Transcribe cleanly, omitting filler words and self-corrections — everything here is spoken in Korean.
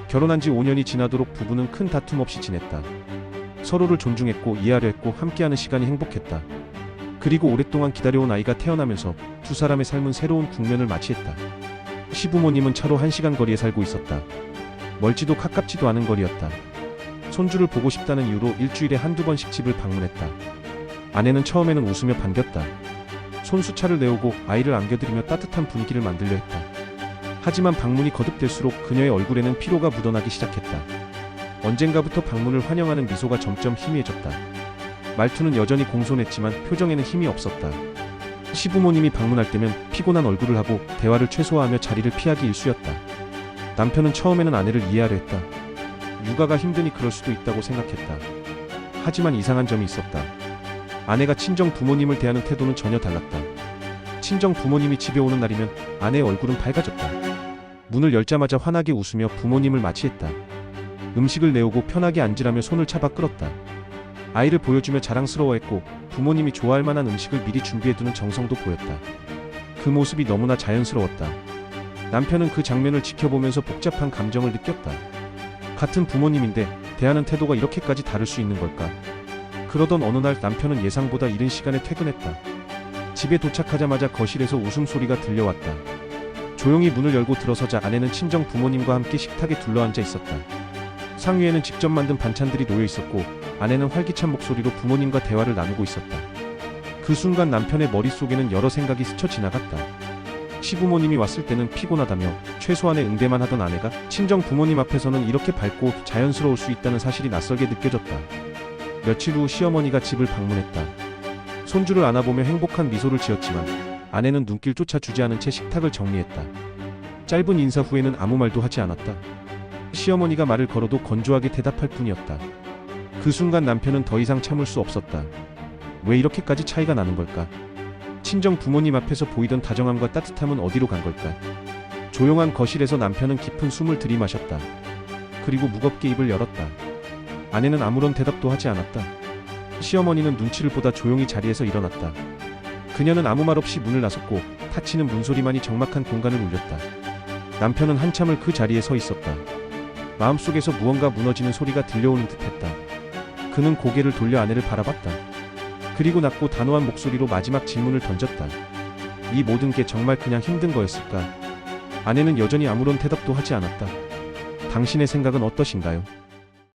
결혼한 지 5년이 지나도록 부부는 큰 다툼 없이 지냈다. 서로를 존중했고 이해하려 했고 함께하는 시간이 행복했다. 그리고 오랫동안 기다려온 아이가 태어나면서 두 사람의 삶은 새로운 국면을 맞이했다. 시부모님은 차로 1시간 거리에 살고 있었다. 멀지도 가깝지도 않은 거리였다. 손주를 보고 싶다는 이유로 일주일에 한두 번씩 집을 방문했다. 아내는 처음에는 웃으며 반겼다. 손수차를 내오고 아이를 안겨드리며 따뜻한 분위기를 만들려 했다. 하지만 방문이 거듭될수록 그녀의 얼굴에는 피로가 묻어나기 시작했다. 언젠가부터 방문을 환영하는 미소가 점점 희미해졌다. 말투는 여전히 공손했지만 표정에는 힘이 없었다. 시부모님이 방문할 때면 피곤한 얼굴을 하고 대화를 최소화하며 자리를 피하기 일쑤였다. 남편은 처음에는 아내를 이해하려 했다. 육아가 힘드니 그럴 수도 있다고 생각했다. 하지만 이상한 점이 있었다. 아내가 친정 부모님을 대하는 태도는 전혀 달랐다. 친정 부모님이 집에 오는 날이면 아내의 얼굴은 밝아졌다. 문을 열자마자 환하게 웃으며 부모님을 맞이했다. 음식을 내오고 편하게 앉으라며 손을 잡아 끌었다. 아이를 보여주며 자랑스러워했고 부모님이 좋아할 만한 음식을 미리 준비해두는 정성도 보였다. 그 모습이 너무나 자연스러웠다. 남편은 그 장면을 지켜보면서 복잡한 감정을 느꼈다. 같은 부모님인데 대하는 태도가 이렇게까지 다를 수 있는 걸까? 그러던 어느 날 남편은 예상보다 이른 시간에 퇴근했다. 집에 도착하자마자 거실에서 웃음소리가 들려왔다. 조용히 문을 열고 들어서자 아내는 친정 부모님과 함께 식탁에 둘러앉아 있었다. 상위에는 직접 만든 반찬들이 놓여 있었고 아내는 활기찬 목소리로 부모님과 대화를 나누고 있었다. 그 순간 남편의 머릿속에는 여러 생각이 스쳐 지나갔다. 시부모님이 왔을 때는 피곤하다며 최소한의 응대만 하던 아내가 친정 부모님 앞에서는 이렇게 밝고 자연스러울 수 있다는 사실이 낯설게 느껴졌다. 며칠 후 시어머니가 집을 방문했다. 손주를 안아보며 행복한 미소를 지었지만 아내는 눈길조차 주지 않은 채 식탁을 정리했다. 짧은 인사 후에는 아무 말도 하지 않았다. 시어머니가 말을 걸어도 건조하게 대답할 뿐이었다. 그 순간 남편은 더 이상 참을 수 없었다. 왜 이렇게까지 차이가 나는 걸까? 친정 부모님 앞에서 보이던 다정함과 따뜻함은 어디로 간 걸까? 조용한 거실에서 남편은 깊은 숨을 들이마셨다. 그리고 무겁게 입을 열었다. 아내는 아무런 대답도 하지 않았다. 시어머니는 눈치를 보다 조용히 자리에서 일어났다. 그녀는 아무 말 없이 문을 나섰고 닫히는 문소리만이 적막한 공간을 울렸다. 남편은 한참을 그 자리에 서 있었다. 마음속에서 무언가 무너지는 소리가 들려오는 듯했다. 그는 고개를 돌려 아내를 바라봤다. 그리고 낮고 단호한 목소리로 마지막 질문을 던졌다. 이 모든 게 정말 그냥 힘든 거였을까? 아내는 여전히 아무런 대답도 하지 않았다. 당신의 생각은 어떠신가요?